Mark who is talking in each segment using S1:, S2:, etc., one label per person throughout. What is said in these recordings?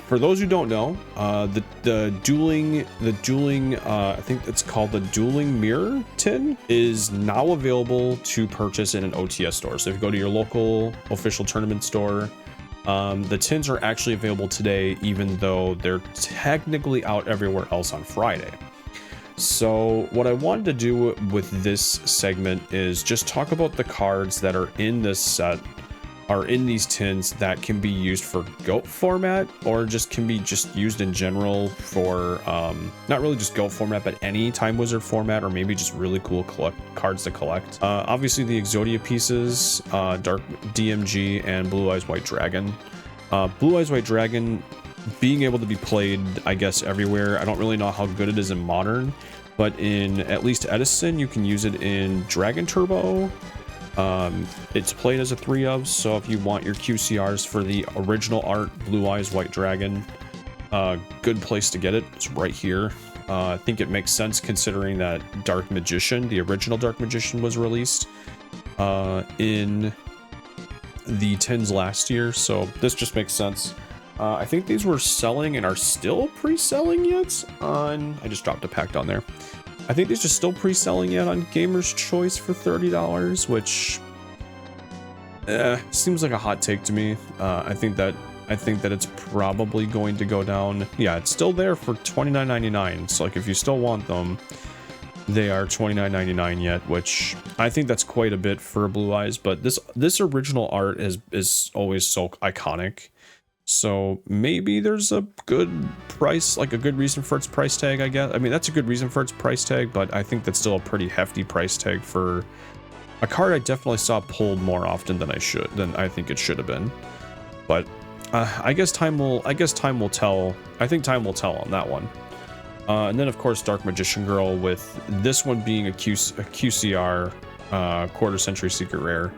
S1: for those who don't know, the dueling, I think it's called the Dueling Mirror Tin, is now available to purchase in an OTS store. So if you go to your local official tournament store, the tins are actually available today, even though they're technically out everywhere else on Friday. So what I wanted to do with this segment is just talk about the cards that are in this set, are in these tins, that can be used for GOAT format, or just can be just used in general for not really just GOAT format, but any Time Wizard format, or maybe just really cool cards to collect. Obviously the Exodia pieces, Dark DMG, and Blue Eyes White Dragon. Blue Eyes White Dragon being able to be played, I guess, everywhere. I don't really know how good it is in Modern, but in at least Edison, you can use it in Dragon Turbo. It's played as a 3-of, so if you want your QCRs for the original art, Blue Eyes White Dragon, good place to get it. It's right here. I think it makes sense considering that Dark Magician, the original Dark Magician, was released in the tins last year, so this just makes sense. I think these were selling and are still pre-selling yet on... I just dropped a pack down there. I think these are still pre-selling yet on Gamer's Choice for $30, which seems like a hot take to me. I think that it's probably going to go down. Yeah, it's still there for $29.99. So like if you still want them, they are $29.99 yet, which I think that's quite a bit for Blue Eyes. But this original art is always so iconic. So maybe there's a good price, like a good reason for its price tag, I guess. I mean, that's a good reason for its price tag, but I think that's still a pretty hefty price tag for a card I definitely saw pulled more often than I think it should have been. But I guess time will tell. I think time will tell on that one. And then of course Dark Magician Girl, with this one being a QCR quarter century secret rare.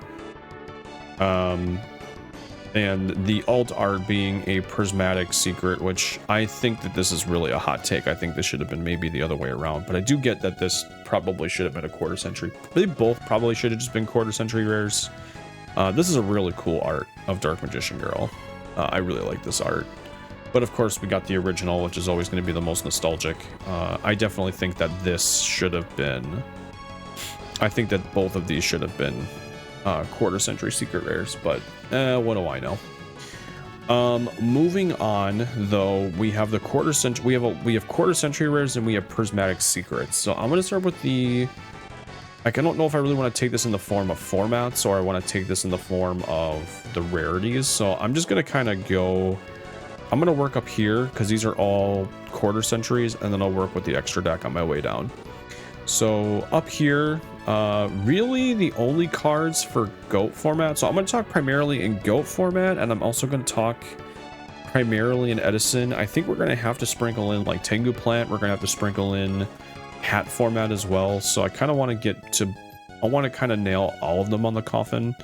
S1: And the alt art being a prismatic secret, which I think that this is really a hot take. I think this should have been maybe the other way around, but I do get that this probably should have been a quarter century. They both probably should have just been quarter century rares. This is a really cool art of Dark Magician Girl. I really like this art. But of course we got the original, which is always going to be the most nostalgic. I definitely think that this should have been... I think that both of these should have been quarter century secret rares, but what do I know? Moving on, though, we have the quarter century. We have quarter century rares, and we have prismatic secrets. So I'm gonna start with the... Like, I don't know if I really want to take this in the form of formats, or I want to take this in the form of the rarities. So I'm just gonna kind of go... I'm gonna work up here because these are all quarter centuries, and then I'll work with the extra deck on my way down. So up here, really the only cards for GOAT format. So I'm going to talk primarily in GOAT format, and I'm also going to talk primarily in Edison. I think we're going to have to sprinkle in like Tengu Plant. We're going to have to sprinkle in hat format as well. So I kind of want to I want to kind of nail all of them on the coffin.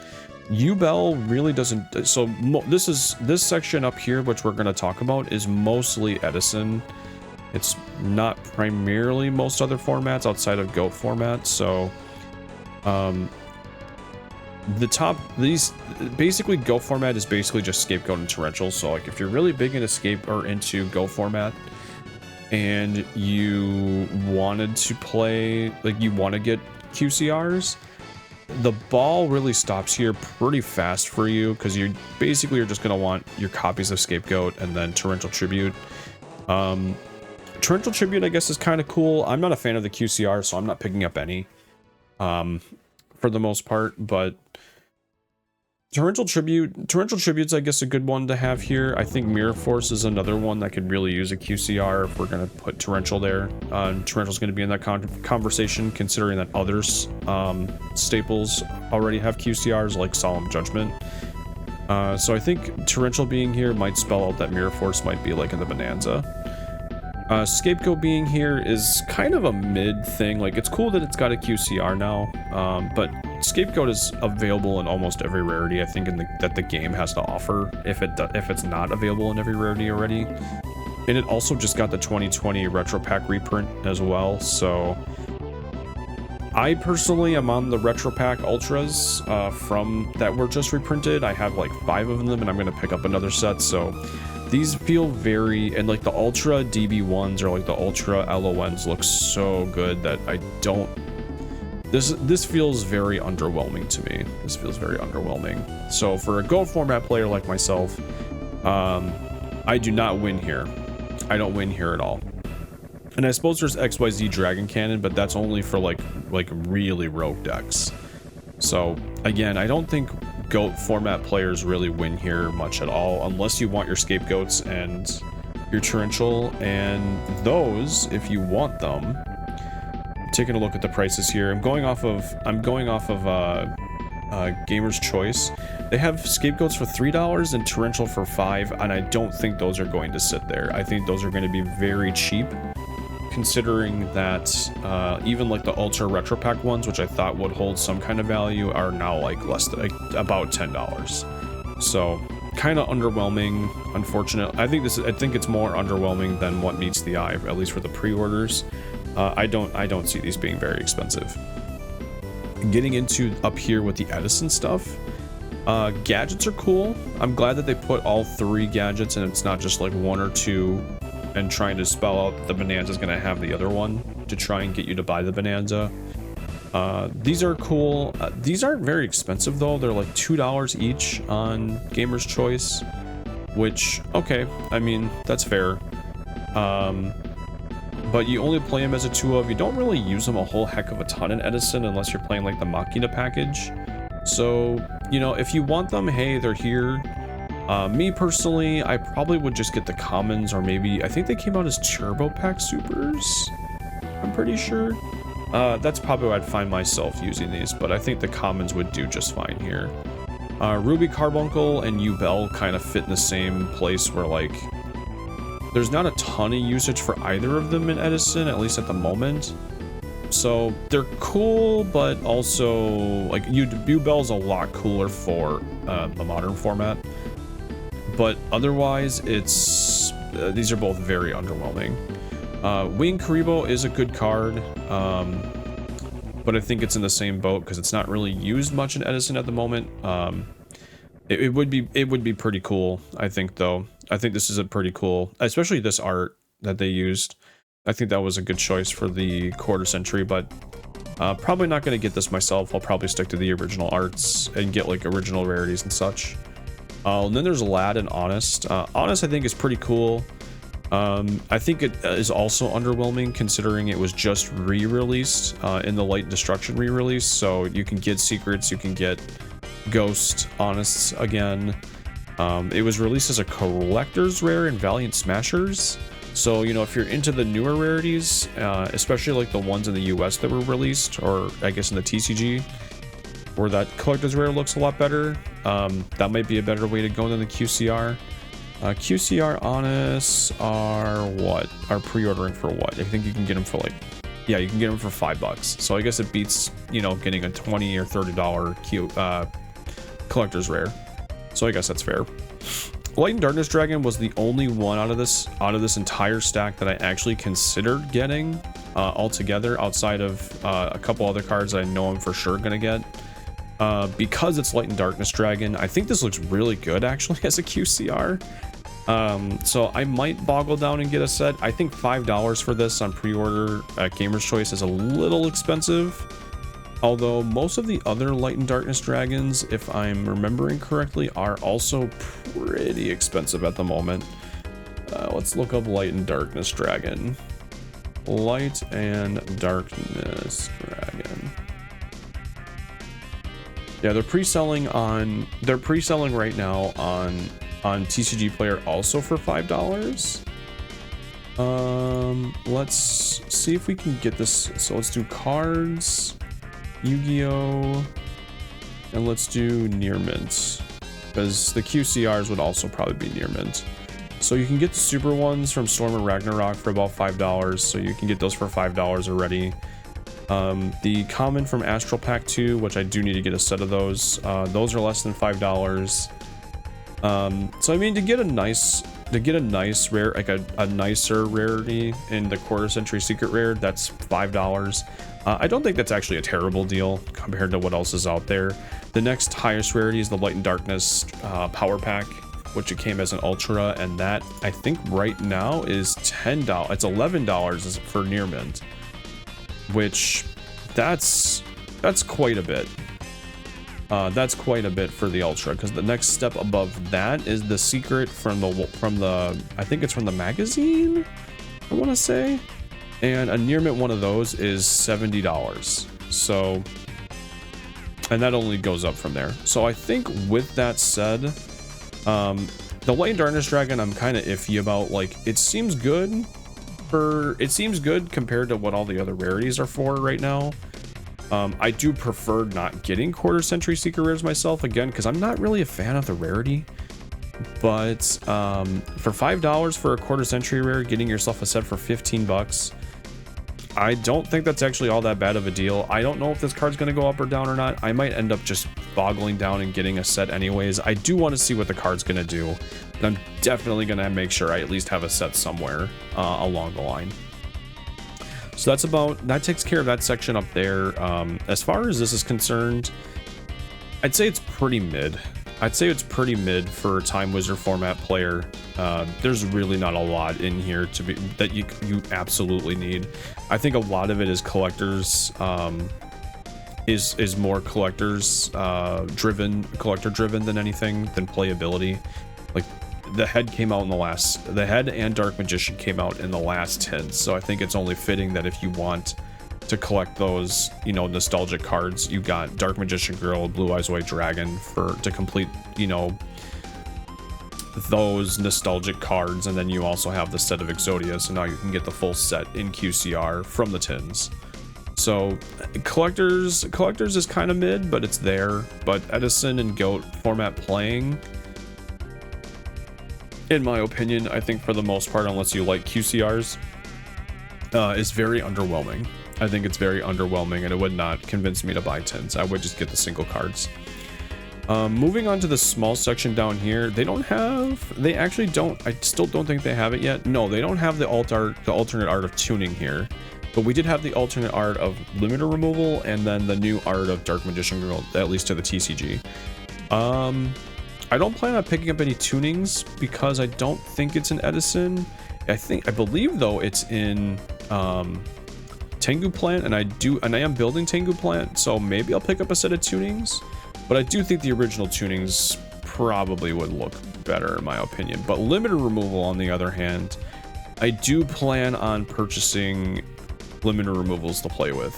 S1: U-Bell really doesn't. So this section up here, which we're going to talk about, is mostly Edison. It's not primarily most other formats outside of GOAT format, so these basically GOAT format is basically just Scapegoat and Torrential. So like if you're really big into GOAT format and you wanted to play, like you want to get QCRs, the ball really stops here pretty fast for you, because you basically are just going to want your copies of Scapegoat and then Torrential Tribute. Torrential Tribute, I guess, is kind of cool. I'm not a fan of the QCR, so I'm not picking up any for the most part, but Torrential Tribute's, I guess, a good one to have here. I think Mirror Force is another one that could really use a QCR if we're going to put Torrential there. Torrential's going to be in that conversation, considering that others staples already have QCRs, like Solemn Judgment. So I think Torrential being here might spell out that Mirror Force might be like in the Bonanza. Scapegoat being here is kind of a mid thing. Like, it's cool that it's got a QCR now, but Scapegoat is available in almost every rarity, I think, that the game has to offer, if it's not available in every rarity already. And it also just got the 2020 Retro Pack reprint as well, so I personally am on the Retro Pack Ultras from that were just reprinted. I have like 5 of them, and I'm going to pick up another set, so These feel very, and like the Ultra DB1s or like the Ultra LONs look so good that I don't, this feels very underwhelming to me. This feels very underwhelming. So for a Go format player like myself, I do not win here. I don't win here at all. And I suppose there's XYZ Dragon Cannon, but that's only for like really rogue decks. So again, I don't think GOAT format players really win here much at all, unless you want your Scapegoats and your Torrential, and those, if you want them, taking a look at the prices here. I'm going off of Gamer's Choice. They have Scapegoats for $3 and Torrential for $5, and I don't think those are going to sit there. I think those are going to be very cheap, considering that even like the Ultra Retro Pack ones, which I thought would hold some kind of value, are now like less than about $10. So kind of underwhelming, unfortunate. I think it's more underwhelming than what meets the eye, at least for the pre-orders. I don't see these being very expensive. Getting into up here with the Edison stuff, gadgets are cool. I'm glad that they put all 3 gadgets and it's not just like 1 or 2 and trying to spell out that the Bonanza is going to have the other one to try and get you to buy the Bonanza. These are cool. These aren't very expensive though. They're like $2 each on Gamer's Choice, which, okay, I mean, that's fair. But you only play them as a 2-of. You don't really use them a whole heck of a ton in Edison unless you're playing like the Machina package. So, you know, if you want them, hey, they're here. Me personally, I probably would just get the commons, or maybe, I think they came out as Turbo Pack Supers, I'm pretty sure. That's probably where I'd find myself using these, but I think the commons would do just fine here. Ruby Carbuncle and U-Bell kind of fit in the same place where, like, there's not a ton of usage for either of them in Edison, at least at the moment. So they're cool, but also, like, U-Bell's a lot cooler for the modern format. But otherwise, it's these are both very underwhelming. Wing Karibo is a good card, but I think it's in the same boat because it's not really used much in Edison at the moment. It would be pretty cool, I think, though. I think this is a pretty cool, especially this art that they used. I think that was a good choice for the quarter century, but probably not going to get this myself. I'll probably stick to the original arts and get like original rarities and such. And then there's Lad and Honest. Honest, I think, is pretty cool. I think it is also underwhelming considering it was just re-released in the Light Destruction re-release. So you can get secrets, you can get Ghost Honests again. It was released as a collector's rare in Valiant Smashers. So, you know, if you're into the newer rarities, especially like the ones in the US that were released, or I guess in the TCG, where that collector's rare looks a lot better, that might be a better way to go than the QCR. QCR Honest are what? Are pre-ordering for what? I think you can get them for like, yeah, you can get them for $5. So I guess it beats, you know, getting a $20 or $30 collector's rare. So I guess that's fair. Light and Darkness Dragon was the only one out of this entire stack that I actually considered getting altogether, outside of a couple other cards that I know I'm for sure gonna get. Because it's Light and Darkness Dragon, I think this looks really good actually as a QCR. So I might boggle down and get a set. I think $5 for this on pre-order at Gamer's Choice is a little expensive. Although most of the other Light and Darkness Dragons, if I'm remembering correctly, are also pretty expensive at the moment. Let's look up Light and Darkness Dragon. Light and Darkness Dragon. Yeah, they're pre-selling right now on TCG Player also for $5. Let's see if we can get this. So let's do cards, Yu-Gi-Oh, and let's do near mint, because the QCRs would also probably be near mint. So you can get the super ones from Storm and Ragnarok for about $5, so you can get those for $5 already. The common from Astral Pack 2, which I do need to get a set of those are less than $5. So I mean, to get a nice rare, like a nicer rarity in the quarter century secret rare, that's $5. I don't think that's actually a terrible deal compared to what else is out there. The next highest rarity is the Light and Darkness Power Pack, which it came as an ultra, and that I think right now is $10. It's $11 for near mint, which that's quite a bit. That's quite a bit for the ultra, because the next step above that is the secret from the I think it's from the magazine, I want to say, and a near mint one of those is $70. So, and that only goes up from there. So I think with that said, the Light and Darkness Dragon I'm kind of iffy about. Like, it seems good compared to what all the other rarities are for right now. I do prefer not getting quarter century secret rares myself, again, because I'm not really a fan of the rarity. But for $5 for a quarter century rare, getting yourself a set for 15 bucks, I don't think that's actually all that bad of a deal. I don't know if this card's going to go up or down or not. I might end up just boggling down and getting a set anyways. I do want to see what the card's going to do, but I'm definitely going to make sure I at least have a set somewhere along the line. So that takes care of that section up there. As far as this is concerned, I'd say it's pretty mid. I'd say it's pretty mid for a Time Wizard format player. There's really not a lot in here that you absolutely need. I think a lot of it is collectors, is more collector driven than anything, than playability. Like, the head and Dark Magician came out in the last 10, so I think it's only fitting that if you want to collect those, you know, nostalgic cards, you got Dark Magician Girl, Blue Eyes White Dragon to complete, you know, those nostalgic cards, and then you also have the set of Exodia, so now you can get the full set in QCR from the tins. So collectors is kind of mid, but it's there. But Edison and GOAT format playing, in my opinion, I think for the most part, unless you like QCRs, is very underwhelming. I think it's very underwhelming, and it would not convince me to buy tins. I would just get the single cards. Moving on to the small section down here, they actually don't, I still don't think they have it yet. No, they don't have the alternate art of tuning here, but we did have the alternate art of limiter removal, and then the new art of Dark Magician Girl, at least to the TCG. I don't plan on picking up any tunings because I don't think it's in Edison. I believe though it's in Tengu Plant, and I am building Tengu Plant, so maybe I'll pick up a set of tunings. But I do think the original tunings probably would look better in my opinion. But limiter removal, on the other hand, I do plan on purchasing limiter removals to play with.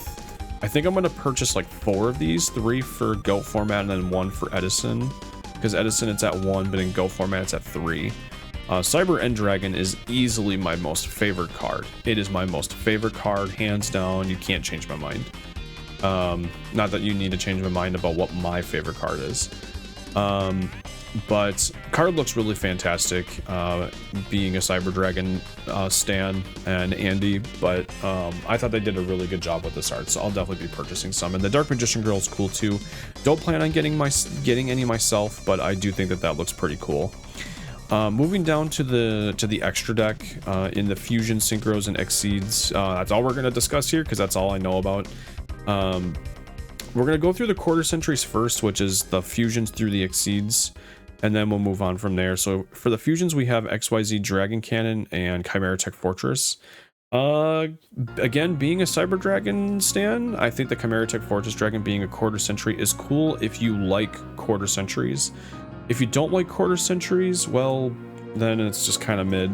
S1: I think I'm going to purchase like 4 of these, 3 for GOAT format and then 1 for Edison. Because Edison it's at 1, but in GOAT format it's at 3. Cyber End Dragon is easily my most favorite card. It is my most favorite card, hands down. You can't change my mind. Not that you need to change my mind about what my favorite card is. But card looks really fantastic, being a Cyber Dragon stan and Andy, but I thought they did a really good job with this art, so I'll definitely be purchasing some. And the Dark Magician Girl is cool too. Don't plan on getting any myself, but I do think that looks pretty cool. Moving down to the extra deck, in the Fusion, Synchros, and Exceeds, that's all we're going to discuss here because that's all I know about. We're going to go through the quarter centuries first, which is the Fusions through the Exceeds, and then we'll move on from there. So for the Fusions, we have XYZ Dragon Cannon and Chimera Tech Fortress. Again, being a Cyber Dragon stan, I think the Chimera Tech Fortress Dragon being a quarter century is cool if you like quarter centuries. If you don't like quarter centuries, well, then it's just kind of mid.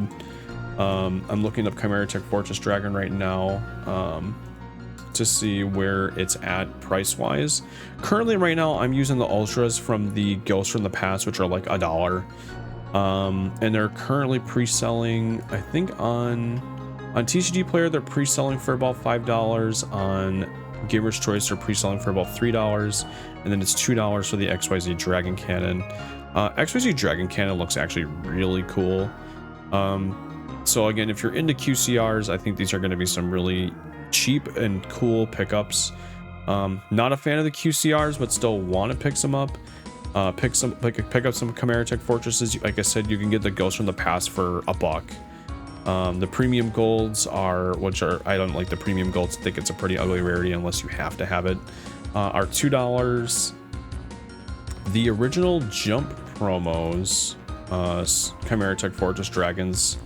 S1: I'm looking up Chimera Tech Fortress Dragon right now to see where it's at price-wise. Currently, right now, I'm using the Ultras from the Ghosts from the Past, which are like $1. And they're currently pre-selling, I think on TCG Player, they're pre-selling for about $5. On Gamer's Choice, they're pre-selling for about $3. And then it's $2 for the XYZ Dragon Cannon. XYZ Dragon Cannon looks actually really cool. So again, if you're into QCRs, I think these are going to be some really cheap and cool pickups. Not a fan of the QCRs, but still want to pick some up. Pick up some Chimera Tech Fortresses. Like I said, you can get the Ghosts from the Past for $1. The premium golds are I don't like the premium golds. I think it's a pretty ugly rarity unless you have to have it. Are $2. The original Jump promos, Chimera Tech Fortress Dragons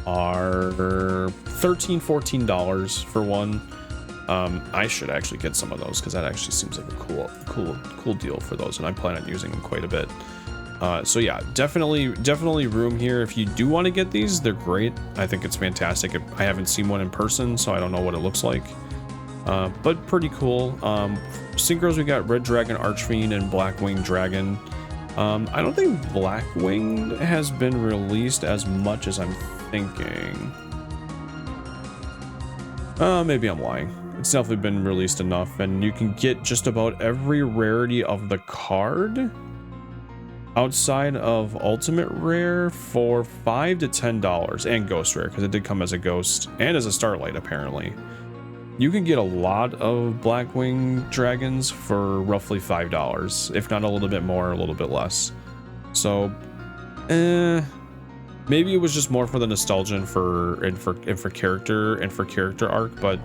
S1: are $13-14 for one. I should actually get some of those because that actually seems like a cool deal for those, and I plan on using them quite a bit. So yeah, definitely room here. If you do want to get these, they're great. I think it's fantastic. I haven't seen one in person, so I don't know what it looks like. But pretty cool. Synchros, we got Red Dragon Archfiend and Blackwing Dragon. I don't think Blackwing has been released as much as I'm thinking. Maybe I'm lying. It's definitely been released enough, and you can get just about every rarity of the card outside of Ultimate Rare for $5 to $10, and Ghost Rare, because it did come as a Ghost and as a Starlight, apparently. You can get a lot of Blackwing Dragons for roughly $5, if not a little bit more, a little bit less. So, maybe it was just more for the nostalgia and for character arc, but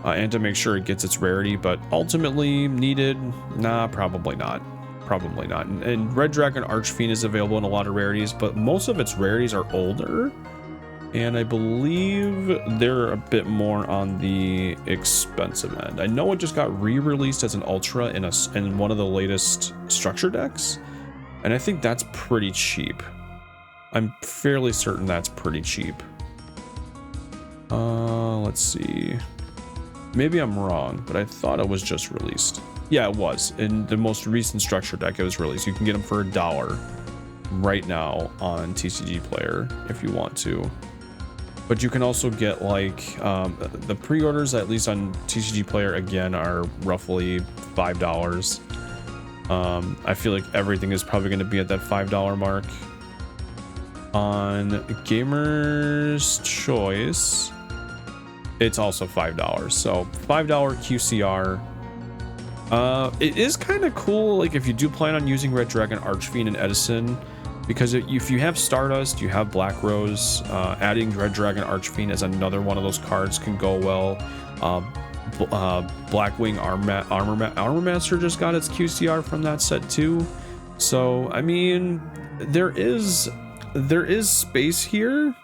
S1: and to make sure it gets its rarity. But ultimately needed, nah, probably not. Probably not. And Red Dragon Archfiend is available in a lot of rarities, but most of its rarities are older, and I believe they're a bit more on the expensive end. I know it just got re-released as an Ultra in one of the latest structure decks, and I think that's pretty cheap. I'm fairly certain that's pretty cheap. Let's see. Maybe I'm wrong, but I thought it was just released. Yeah, it was. In the most recent structure deck, it was released. You can get them for $1 right now on TCG Player if you want to. But you can also get, like, the pre-orders, at least on TCG Player, again, are roughly $5. I feel like everything is probably going to be at that $5 mark. On Gamer's Choice, it's also $5. So $5 QCR. It is kind of cool, like, if you do plan on using Red Dragon Archfiend and Edison, because if you have Stardust, you have Black Rose, adding Red Dragon Archfiend as another one of those cards can go well. Blackwing Armor Master just got its QCR from that set too. So I mean, there is space here.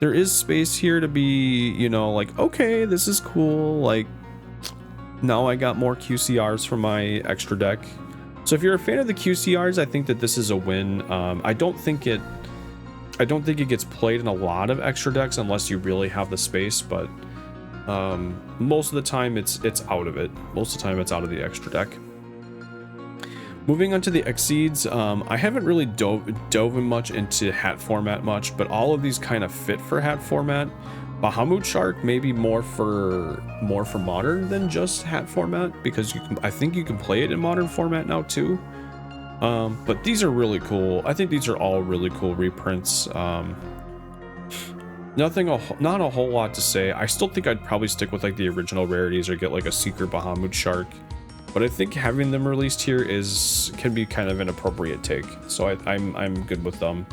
S1: There is space here to be, you know, like, okay, this is cool. Like, now I got more QCRs for my extra deck. So if you're a fan of the QCRs, I think that this is a win. I don't think it gets played in a lot of extra decks unless you really have the space, but most of the time it's out of it. Most of the time it's out of the extra deck. Moving on to the Exceeds, I haven't really dove much into hat format much, but all of these kind of fit for hat format. Bahamut Shark maybe more for modern than just hat format, because I think you can play it in modern format now too. But these are really cool. I think these are all really cool reprints. Not a whole lot to say. I still think I'd probably stick with like the original rarities or get like a secret Bahamut Shark. But I think having them released here can be kind of an appropriate take. So I'm good with them.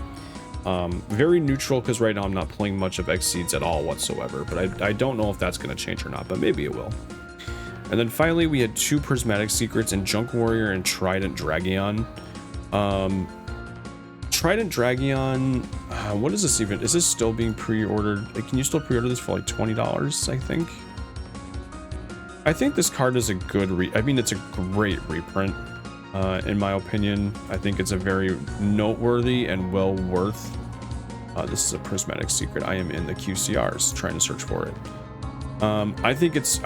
S1: Very neutral, because right now I'm not playing much of Exceeds at all whatsoever, but I don't know if that's going to change or not, but maybe it will. And then finally we had 2 Prismatic Secrets in Junk Warrior and Trident Dragion. Trident Dragion, what is this even? Is this still being pre-ordered? Like, can you still pre-order this for like $20, I think? I think this card is a good it's a great reprint. In my opinion, I think it's a very noteworthy and well worth. This is a Prismatic Secret. I am in the QCRs trying to search for it. I think it's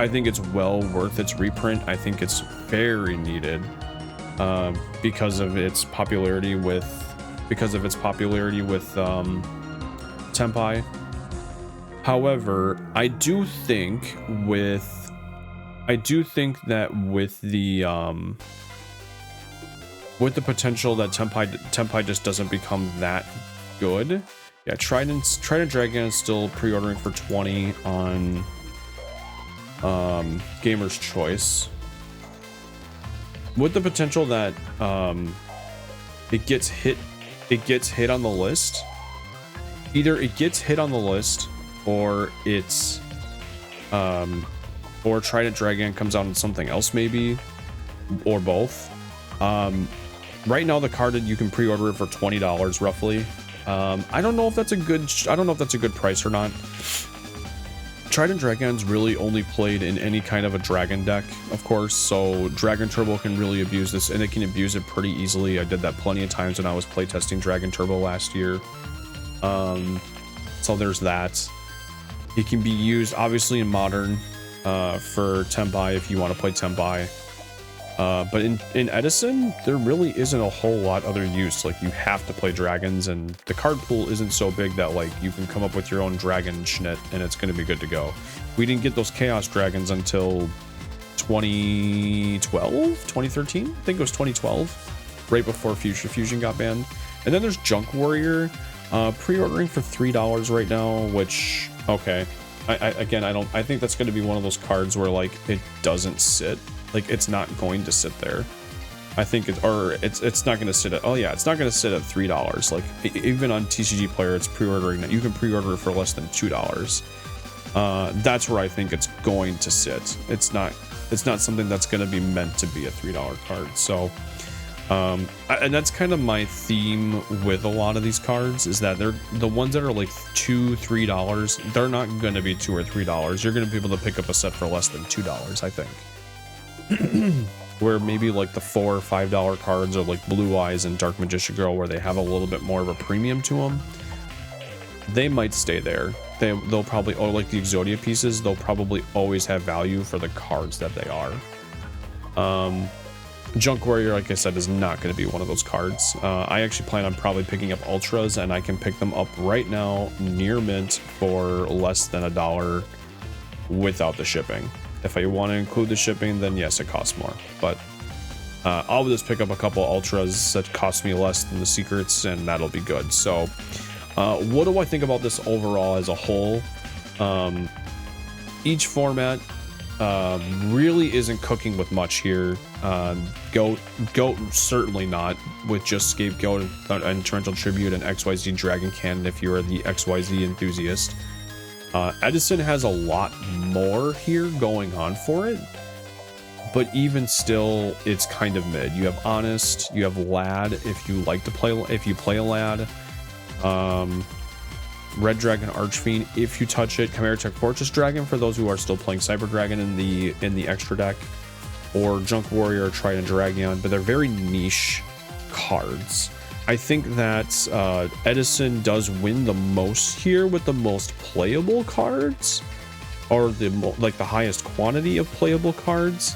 S1: well worth its reprint. I think it's very needed because of its popularity with Tenpai. However, I do think that with the potential that Tenpai just doesn't become that good. Yeah, Trident Dragon is still pre-ordering for $20 on Gamer's Choice. With the potential that it gets hit on the list. Either it gets hit on the list, or it's or Trident Dragon comes out in something else maybe, or both. Right now the card, you can pre-order it for $20 roughly I don't know if that's a good price or not. Trident Dragon's really only played in any kind of a dragon deck, of course, so Dragon Turbo can really abuse this, and it can abuse it pretty easily. I did that plenty of times when I was playtesting Dragon Turbo last year. So there's that. It can be used, obviously, in Modern for Tenbai if you want to play Tenbai. But in Edison, there really isn't a whole lot other use. Like, you have to play dragons, and the card pool isn't so big that, like, you can come up with your own dragon schnit, and it's going to be good to go. We didn't get those Chaos Dragons until 2012? 2013? I think it was 2012, right before Future Fusion got banned. And then there's Junk Warrior, pre-ordering for $3 right now, which, okay. I think that's going to be one of those cards where, like, it doesn't sit. Like, it's not going to sit there. I think it's not going to sit at, oh yeah, it's not going to sit at $3. Like, even on TCG Player, it's pre-ordering that you can pre-order it for less than $2. That's where I think it's going to sit. It's not something that's going to be meant to be a $3 card. So, and that's kind of my theme with a lot of these cards, is that they're the ones that are like $2-3. They're not going to be $2 or $3. You're going to be able to pick up a set for less than $2, I think. Where maybe like the $4 or $5 cards are like Blue Eyes and Dark Magician Girl, where they have a little bit more of a premium to them. They might stay there. They'll probably, or like the Exodia pieces, they'll probably always have value for the cards that they are. Junk Warrior, like I said, is not going to be one of those cards. I actually plan on probably picking up Ultras, and I can pick them up right now near mint for less than $1 without the shipping. If I want to include the shipping, then yes, it costs more. But I'll just pick up a couple Ultras that cost me less than the Secrets, and that'll be good. So what do I think about this overall as a whole? Each format really isn't cooking with much here. Goat certainly not, with just Scapegoat and Torrential Tribute and XYZ Dragon Cannon if you're the XYZ enthusiast. Edison has a lot more here going on for it, but even still, it's kind of mid. You have Honest, you have Lad if you like to play, if you play a Lad, Red Dragon Archfiend if you touch it, Chimera Tech Fortress Dragon for those who are still playing Cyber Dragon in the extra deck, or Junk Warrior or Trident Dragon, but they're very niche cards. I think that Edison does win the most here with the most playable cards, or the highest quantity of playable cards,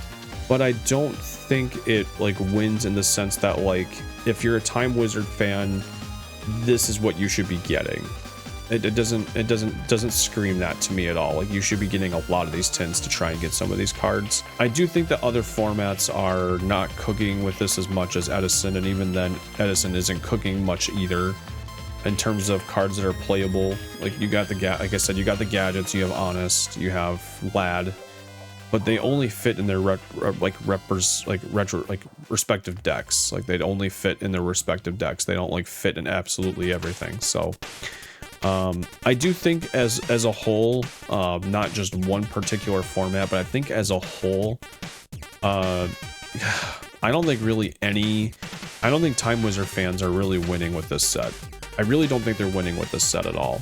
S1: but I don't think it like wins in the sense that, like, if you're a Time Wizard fan, this is what you should be getting. It doesn't scream that to me at all. Like, you should be getting a lot of these tins to try and get some of these cards. I do think that other formats are not cooking with this as much as Edison, and even then, Edison isn't cooking much either in terms of cards that are playable. Like, you got like I said, you got the gadgets, you have Honest, you have Lad, but they only fit in their respective decks. Like, they'd only fit in their respective decks. They don't like fit in absolutely everything. So I do think as a whole, not just one particular format, but I think as a whole, I don't think Time Wizard fans are really winning with this set. I really don't think they're winning with this set at all.